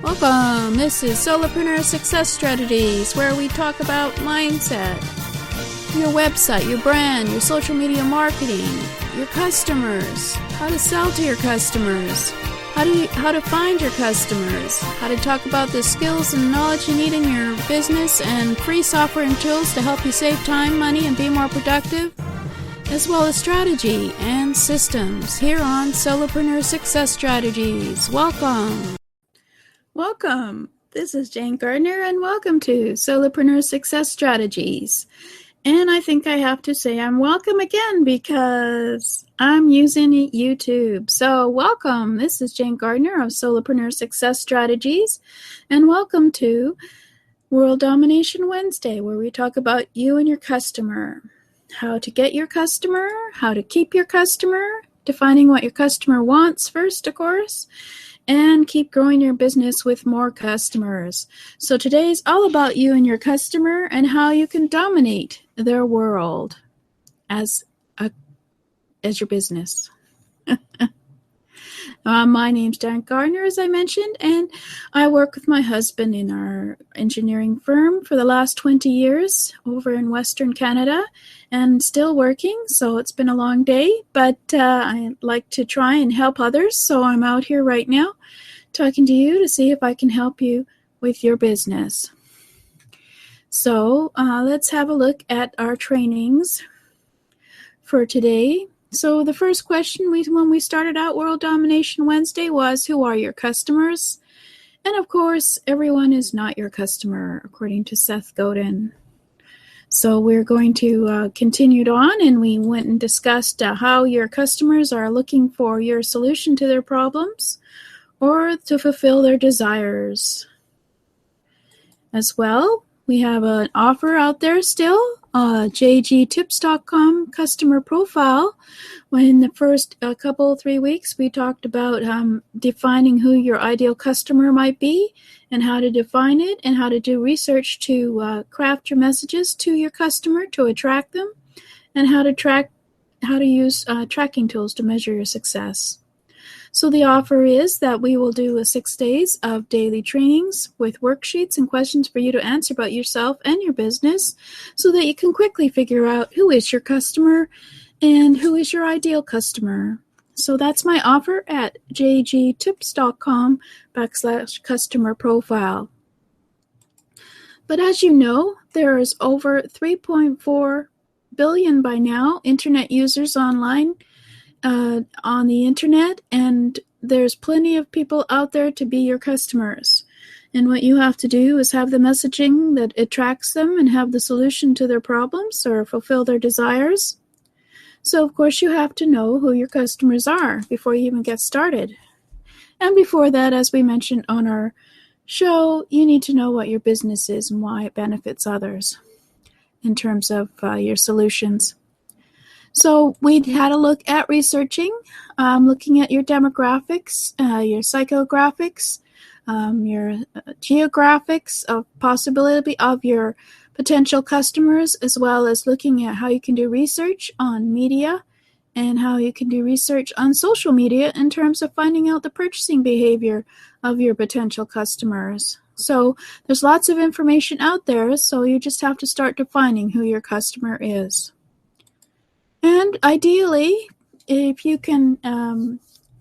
Welcome! This is Solopreneur Success Strategies, where we talk about mindset, your website, your brand, your social media marketing, your customers, how to sell to your customers, how to find your customers, how to talk about the skills and knowledge you need in your business, and free software and tools to help you save time, money, and be more productive, as well as strategy and systems here on Solopreneur Success Strategies. Welcome! Welcome! This is Jane Gardner, and welcome to Solopreneur Success Strategies. And I think I have to say I'm welcome again because I'm using YouTube. So welcome. This is Jane Gardner of Solopreneur Success Strategies, and welcome to World Domination Wednesday, where we talk about you and your customer, how to get your customer, how to keep your customer, defining what your customer wants first, of course, and keep growing your business with more customers. So today's all about you and your customer and how you can dominate their world as your business. My name's Jane Gardner, as I mentioned, and I work with my husband in our engineering firm for the last 20 years over in Western Canada, and still working, so it's been a long day, but I like to try and help others, so I'm out here right now talking to you to see if I can help you with your business. So let's have a look at our trainings for today. So the first question when we started out World Domination Wednesday was, who are your customers? And of course, everyone is not your customer, according to Seth Godin. So we're going to continue on, and we went and discussed how your customers are looking for your solution to their problems or to fulfill their desires. As well, we have an offer out there still, jgtips.com customer profile. In the first 3 weeks, we talked about defining who your ideal customer might be and how to define it and how to do research to craft your messages to your customer to attract them, and how to use tracking tools to measure your success. So the offer is that we will do 6 days of daily trainings with worksheets and questions for you to answer about yourself and your business so that you can quickly figure out who is your customer and who is your ideal customer. So that's my offer at jgtips.com/customer profile. But as you know, there is over 3.4 billion by now internet users online on the internet, and there's plenty of people out there to be your customers. And what you have to do is have the messaging that attracts them and have the solution to their problems or fulfill their desires. So of course you have to know who your customers are before you even get started. And before that, as we mentioned on our show, you need to know what your business is and why it benefits others in terms of your solutions. So we had a look at researching, looking at your demographics, your psychographics, your geographics of possibility of your potential customers, as well as looking at how you can do research on media and how you can do research on social media in terms of finding out the purchasing behavior of your potential customers. So there's lots of information out there, so you just have to start defining who your customer is. And ideally, if you can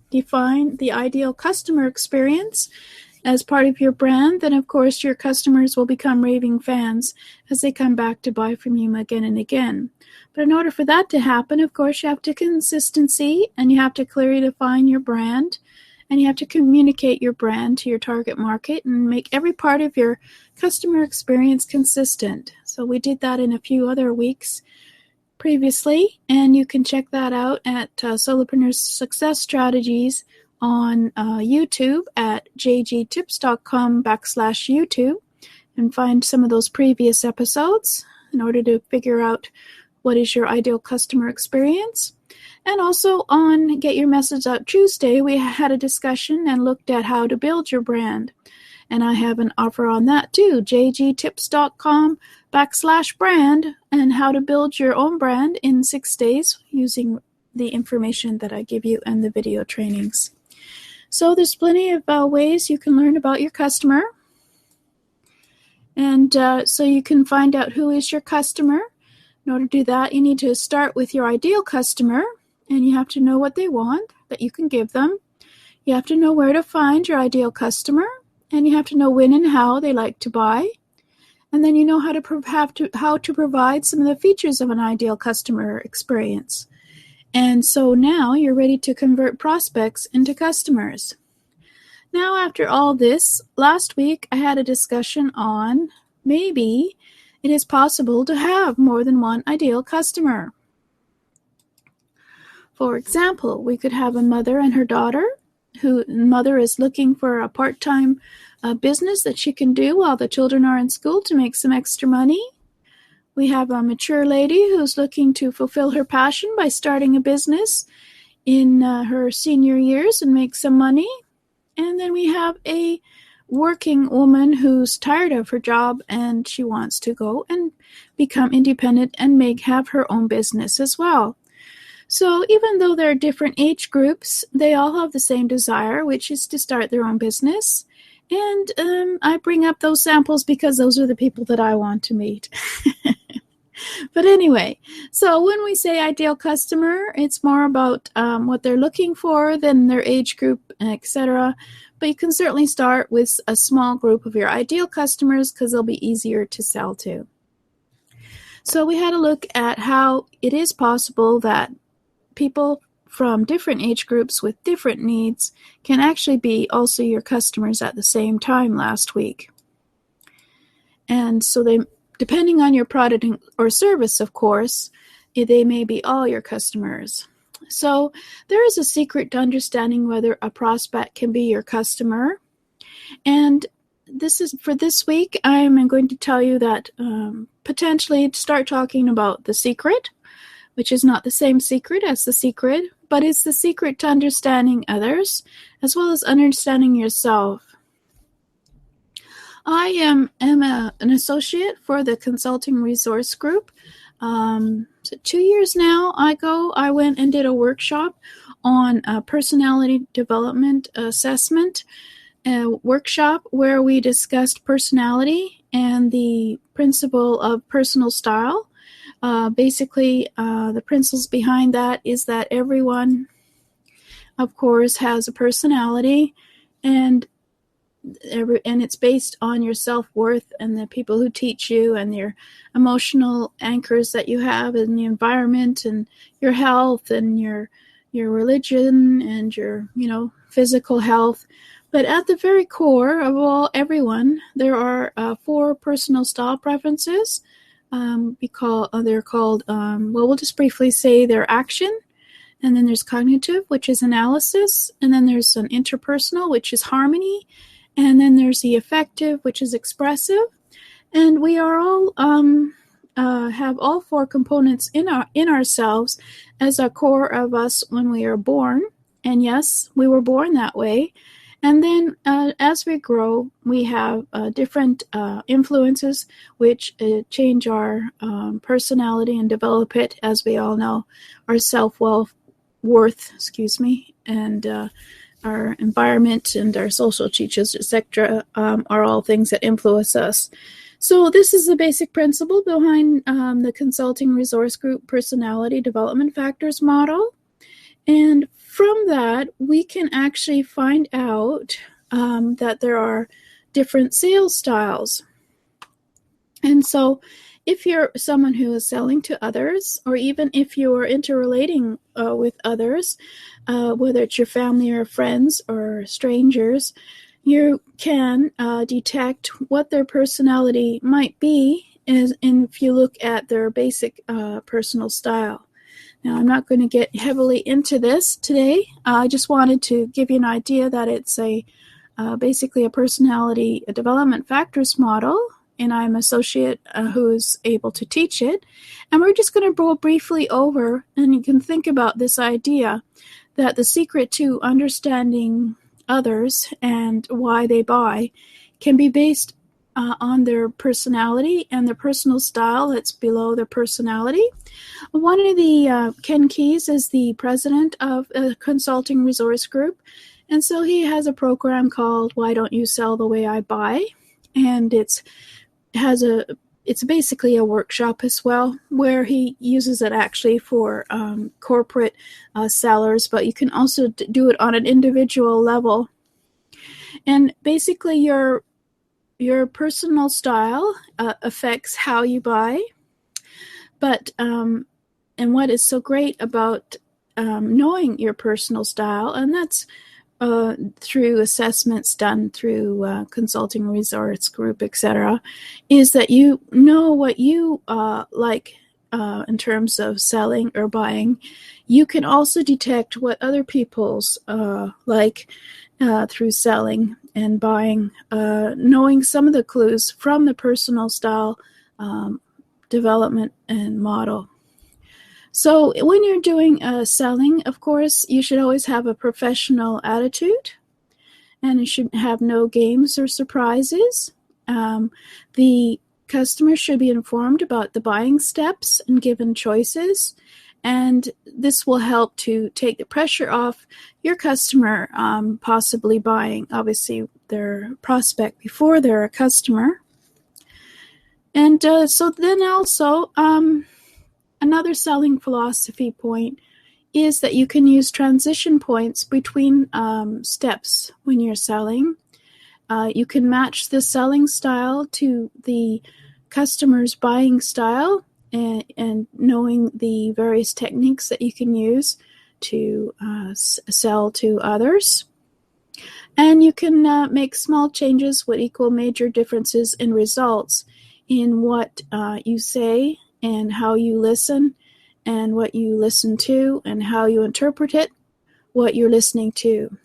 define the ideal customer experience as part of your brand, then of course your customers will become raving fans as they come back to buy from you again and again. But in order for that to happen, of course, you have to consistency, and you have to clearly define your brand, and you have to communicate your brand to your target market and make every part of your customer experience consistent. So we did that in a few other weeks previously, and you can check that out at Solopreneur Success Strategies on YouTube at jgtips.com/YouTube and find some of those previous episodes in order to figure out what is your ideal customer experience. And also on Get Your Message Out Tuesday, we had a discussion and looked at how to build your brand. And I have an offer on that too, jgtips.com/brand, and how to build your own brand in 6 days using the information that I give you and the video trainings. So there's plenty of ways you can learn about your customer. And so you can find out who is your customer. In order to do that, you need to start with your ideal customer, and you have to know what they want that you can give them. You have to know where to find your ideal customer, and you have to know when and how they like to buy. And then you know how to provide some of the features of an ideal customer experience. And so now you're ready to convert prospects into customers. Now, after all this, last week I had a discussion on maybe it is possible to have more than one ideal customer. For example, we could have a mother and her daughter. Mother is looking for a part-time business that she can do while the children are in school to make some extra money. We have a mature lady who's looking to fulfill her passion by starting a business in her senior years and make some money. And then we have a working woman who's tired of her job and she wants to go and become independent and have her own business as well. So even though there are different age groups, they all have the same desire, which is to start their own business. And I bring up those samples because those are the people that I want to meet. But anyway, so when we say ideal customer, it's more about what they're looking for than their age group, etc. But you can certainly start with a small group of your ideal customers because they'll be easier to sell to. So we had a look at how it is possible that people from different age groups with different needs can actually be also your customers at the same time last week. And so they, depending on your product or service, of course, they may be all your customers. So there is a secret to understanding whether a prospect can be your customer. And this is for this week, I'm going to tell you that potentially start talking about the secret, which is not the same secret as the secret, but it's the secret to understanding others as well as understanding yourself. I am an associate for the Consulting Resource Group. So 2 years now I went and did a workshop on personality development assessment, a workshop where we discussed personality and the principle of personal style. Basically, the principles behind that is that everyone, of course, has a personality, and it's based on your self-worth and the people who teach you and your emotional anchors that you have in the environment and your health and your religion and your physical health. But at the very core of everyone, there are 4 personal style preferences. They're called, we'll just briefly say they're action, and then there's cognitive, which is analysis, and then there's an interpersonal, which is harmony, and then there's the affective, which is expressive. And we are all have all 4 components in ourselves as a core of us when we are born. And yes, we were born that way. And then as we grow, we have different influences which change our personality and develop it, as we all know. Our self-worth, and our environment and our social teachers, etc., are all things that influence us. So this is the basic principle behind the Consulting Resource Group Personality Development Factors model. And from that, we can actually find out that there are different sales styles. And so if you're someone who is selling to others, or even if you're interrelating with others, whether it's your family or friends or strangers, you can detect what their personality might be if you look at their basic personal style. Now, I'm not going to get heavily into this today. I just wanted to give you an idea that it's basically a personality development factors model, and I'm an associate who's able to teach it. And we're just going to go briefly over, and you can think about this idea that the secret to understanding others and why they buy can be based on their personality and their personal style that's below their personality. One of the Ken Keyes is the president of a consulting resource group, And so he has a program called Why Don't You Sell the Way I Buy? And it's basically a workshop as well, where he uses it actually for corporate sellers, but you can also do it on an individual level. And basically your personal style affects how you buy. But and what is so great about knowing your personal style, and that's through assessments done through consulting resource group, etc., is that you know what you like in terms of selling or buying. You can also detect what other people's like through selling and buying, knowing some of the clues from the personal style development and model. So when you're doing selling, of course, you should always have a professional attitude, and you should have no games or surprises. The customer should be informed about the buying steps and given choices, and this will help to take the pressure off your customer possibly buying, obviously, their prospect before they're a customer. And so then also, another selling philosophy point is that you can use transition points between steps when you're selling. You can match the selling style to the customer's buying style, and knowing the various techniques that you can use to sell to others. And you can make small changes with equal major differences in results in what you say and how you listen, and what you listen to and how you interpret it, what you're listening to.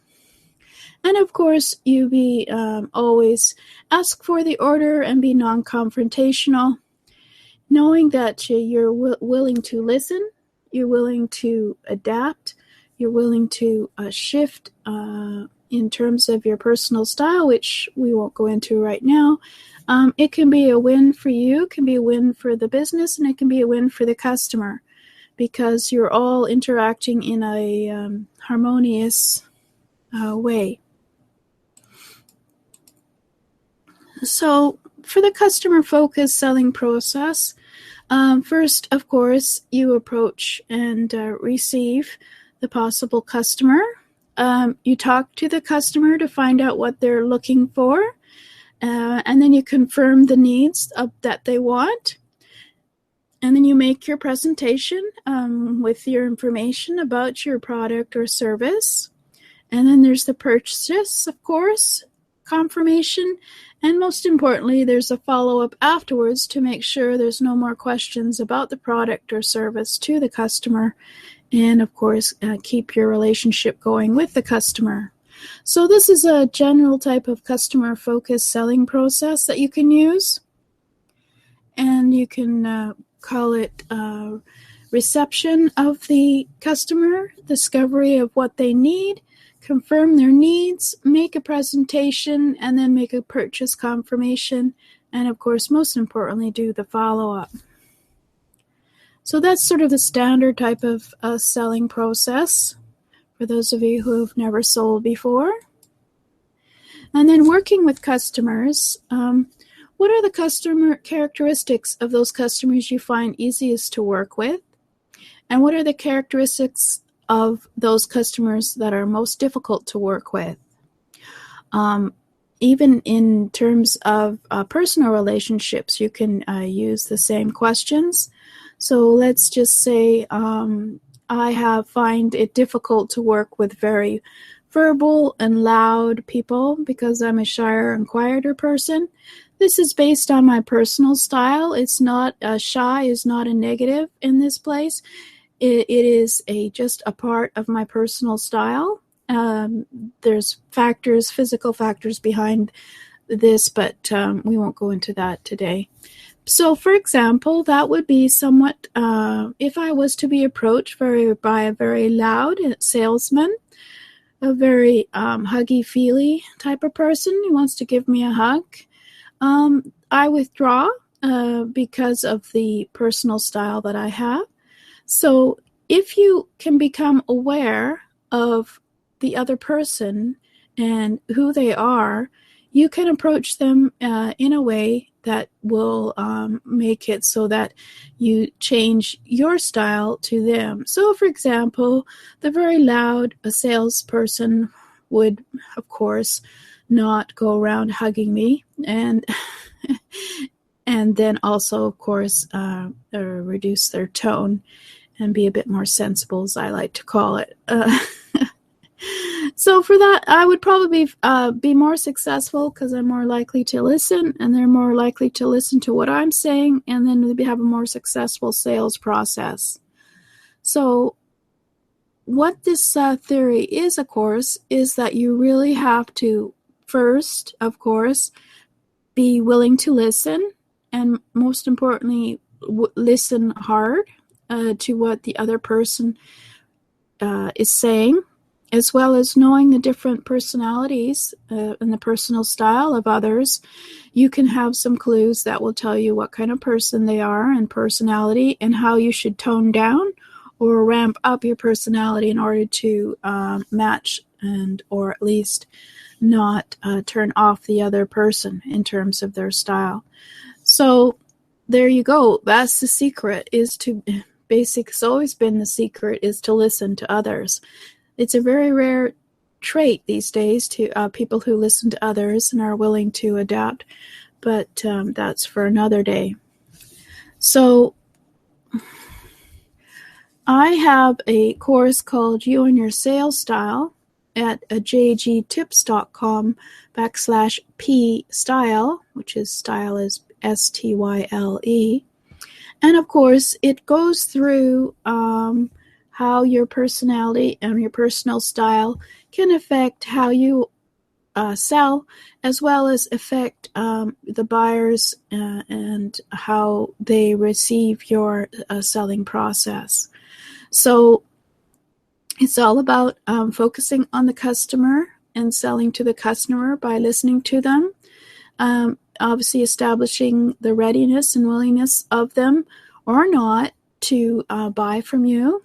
And of course, you be always ask for the order and be non-confrontational, knowing that you're willing to listen, you're willing to adapt, you're willing to shift in terms of your personal style, which we won't go into right now. It can be a win for you, can be a win for the business, and it can be a win for the customer, because you're all interacting in a harmonious way. So for the customer-focused selling process, first, of course, you approach and receive the possible customer. You talk to the customer to find out what they're looking for, and then you confirm the needs that they want. And then you make your presentation with your information about your product or service. And then there's the purchase, of course, confirmation, and most importantly, there's a follow-up afterwards to make sure there's no more questions about the product or service to the customer, and of course, keep your relationship going with the customer. So this is a general type of customer-focused selling process that you can use, and you can call it reception of the customer, discovery of what they need, confirm their needs, make a presentation, and then make a purchase confirmation, and of course, most importantly, do the follow-up. So that's sort of the standard type of selling process for those of you who have never sold before. And then working with customers, what are the customer characteristics of those customers you find easiest to work with? And what are the characteristics of those customers that are most difficult to work with? Even in terms of personal relationships, you can use the same questions. So let's just say I find it difficult to work with very verbal and loud people because I'm a shyer and quieter person. This is based on my personal style. It's not shy is not a negative in this place. It is just a part of my personal style. There's physical factors behind this, but we won't go into that today. So, for example, that would be somewhat, if I was to be approached by a very loud salesman, a very huggy-feely type of person who wants to give me a hug, I withdraw because of the personal style that I have. So if you can become aware of the other person and who they are, you can approach them in a way that will make it so that you change your style to them. So, for example, the very loud salesperson would, of course, not go around hugging me, and and then also, of course, reduce their tone and be a bit more sensible, as I like to call it. So for that, I would probably be more successful because I'm more likely to listen, and they're more likely to listen to what I'm saying, and then we have a more successful sales process. So what this theory is, of course, is that you really have to first, of course, be willing to listen, and most importantly, listen hard to what the other person is saying, as well as knowing the different personalities and the personal style of others. You can have some clues that will tell you what kind of person they are and personality, and how you should tone down or ramp up your personality in order to match and or at least not turn off the other person in terms of their style. So there you go. That's the secret, is to it's always been the secret, is to listen to others. It's a very rare trait these days to people who listen to others and are willing to adapt, but that's for another day. So I have a course called You and Your Sales Style at jgtips.com/p-style, which is style is S-T-Y-L-E. And of course, it goes through how your personality and your personal style can affect how you sell, as well as affect the buyers and how they receive your selling process. So it's all about focusing on the customer and selling to the customer by listening to them. Obviously establishing the readiness and willingness of them or not to buy from you.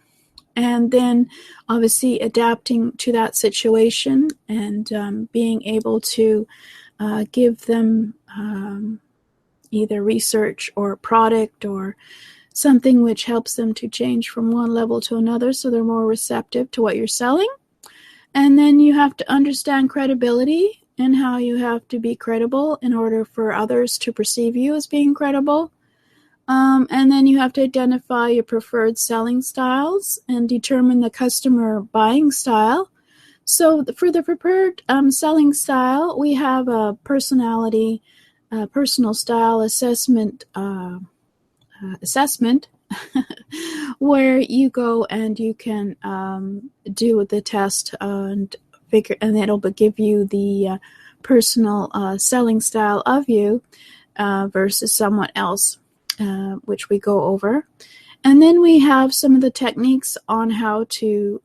And then obviously adapting to that situation and being able to give them either research or product or something which helps them to change from one level to another so they're more receptive to what you're selling. And then you have to understand credibility and how you have to be credible in order for others to perceive you as being credible. And then you have to identify your preferred selling styles and determine the customer buying style. So for the preferred selling style, we have a personal style assessment where you go and you can do the test and it'll give you the personal selling style of you versus someone else. Which we go over. And then we have some of the techniques on how to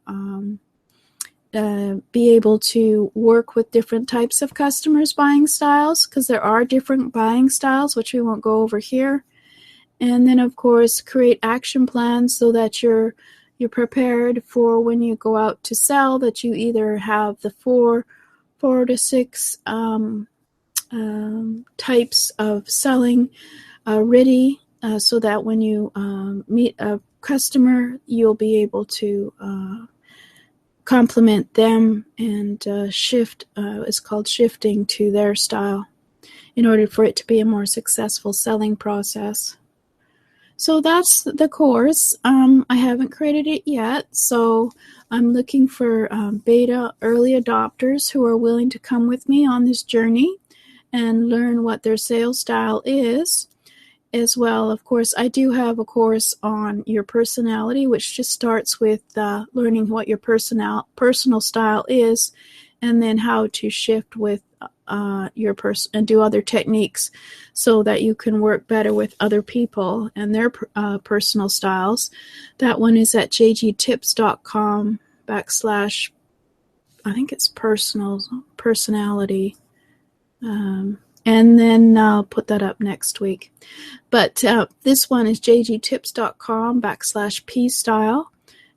be able to work with different types of customers' buying styles, because there are different buying styles, which we won't go over here. And then, of course, create action plans so that you're prepared for when you go out to sell, that you either have the four to six types of selling ready, so that when you meet a customer, you'll be able to complement them and shift. It's called shifting to their style in order for it to be a more successful selling process. So that's the course. I haven't created it yet, so I'm looking for beta early adopters who are willing to come with me on this journey and learn what their sales style is. As well, of course, I do have a course on your personality, which just starts with learning what your personal style is, and then how to shift with your person and do other techniques so that you can work better with other people and their personal styles. That one is at jgtips.com/ I think it's personality. And then I'll put that up next week. But this one is jgtips.com /p-style.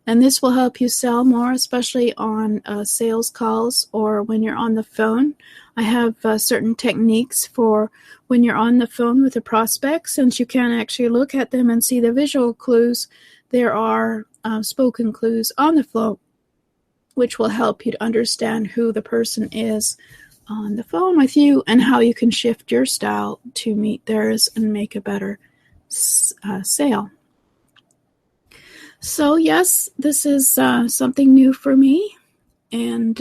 And this will help you sell more, especially on sales calls or when you're on the phone. I have certain techniques for when you're on the phone with a prospect. Since you can't actually look at them and see the visual clues, there are spoken clues on the phone, which will help you to understand who the person is on the phone with you and how you can shift your style to meet theirs and make a better sale. So yes, this is something new for me, and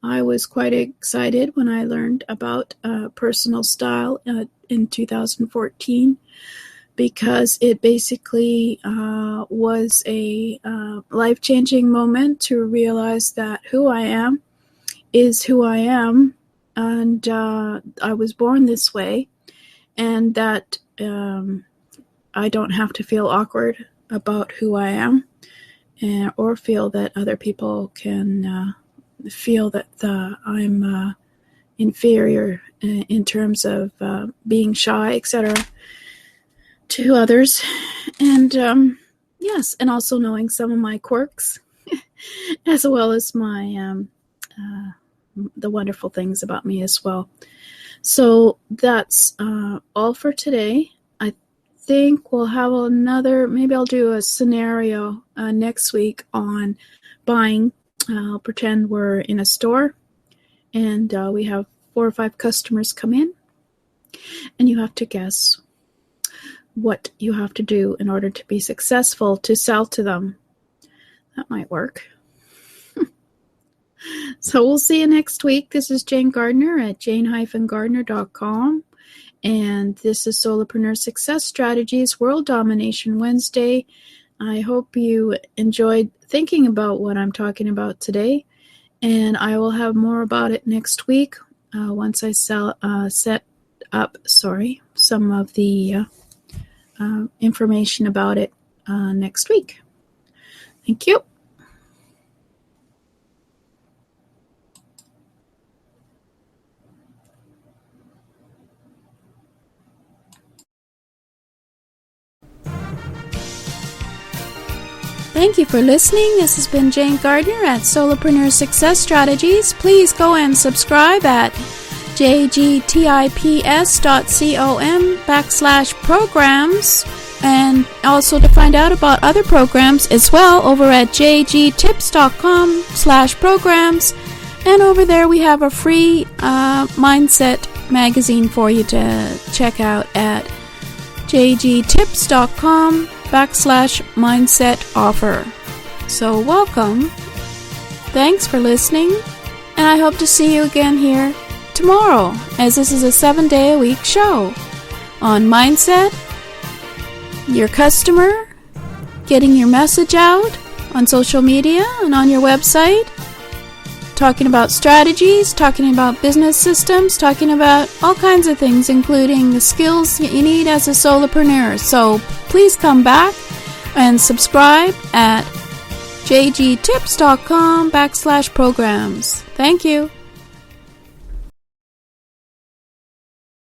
I was quite excited when I learned about personal style in 2014, because it basically was a life-changing moment to realize that who I am is who I am, and I was born this way, and that I don't have to feel awkward about who I am, or feel that other people can feel that I'm inferior in terms of being shy, etc., to others. And yes, and also knowing some of my quirks as well as my the wonderful things about me as well. So that's all for today. I think we'll have another, maybe I'll do a scenario next week on buying. I'll pretend we're in a store and we have 4 or 5 customers come in, and you have to guess what you have to do in order to be successful to sell to them. That might work. So we'll see you next week. This is Jane Gardner at jane-gardner.com. And this is Solopreneur Success Strategies World Domination Wednesday. I hope you enjoyed thinking about what I'm talking about today. And I will have more about it next week once I set up some of the information about it next week. Thank you. Thank you for listening. This has been Jane Gardner at Solopreneur Success Strategies. Please go and subscribe at jgtips.com/programs, and also to find out about other programs as well over at jgtips.com/programs. And over there we have a free mindset magazine for you to check out at jgtips.com/mindset offer. So welcome. Thanks for listening, and I hope to see you again here tomorrow, as this is a 7-day-a-week show on mindset, your customer, getting your message out on social media and on your website, talking about strategies, talking about business systems, talking about all kinds of things, including the skills you need as a solopreneur. So please come back and subscribe at jgtips.com/programs. Thank you.